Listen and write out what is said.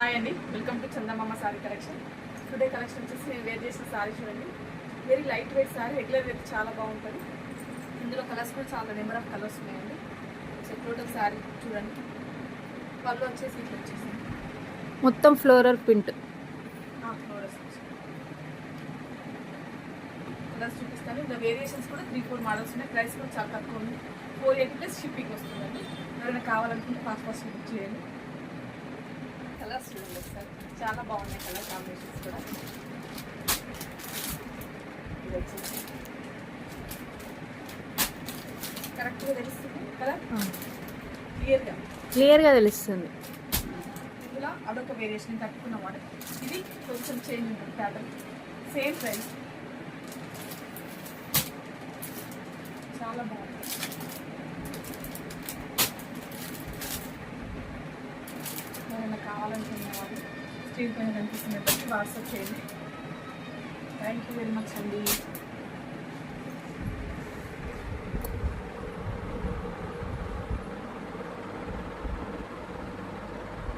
Hi అండి, welcome to Chandamama sari collection. Today collection వచ్చేసి నేను వేర్ చేసిన సారీ చూడండి. Very light weight sari, regular wear చాలా బాగుంటుంది. ఇందులో కలర్స్ కూడా చాలా నెంబర్ ఆఫ్ కలర్స్ ఉన్నాయండి. సో టోటల్ సారీ చూడండి. పళ్ళు వచ్చేసి ఇట్లా వచ్చేసి మొత్తం ఫ్లోరల్ ప్రింట్ ఫ్లోరల్స్ కలర్స్ చూపిస్తాను. ఇందులో వేరియేషన్స్ కూడా 3-4 మోడల్స్ ఉన్నాయి. ప్రైస్ కూడా చాలా తక్కువ ఉంది. 480 ప్లస్ షిప్పింగ్ వస్తుందండి. ఎవరైనా కావాలనుకుంటే ఫాస్ట్ బుక్ చేయండి. కలర్స్ చూడండి సార్, చాలా బాగున్నాయి కలర్ కాంబినేషన్స్ కూడా. ఇది వచ్చేసి కరెక్ట్గా తెలుస్తుంది కలర్, క్లియర్గా తెలుస్తుంది. ఇందులో అదొక వేరియేషన్ తట్టుకున్న మోడల్. ఇది కొంచెం చేంజ్ ఉంటుంది ప్యాటర్న్. సేమ్ ప్రైస్, చాలా బాగుంది. ఏమైనా కావాలనుకున్న వాళ్ళు స్క్రీన్ పైన కనిపిస్తున్నట్టు వాట్సాప్ చేయండి. థ్యాంక్ యూ వెరీ మచ్ అండి.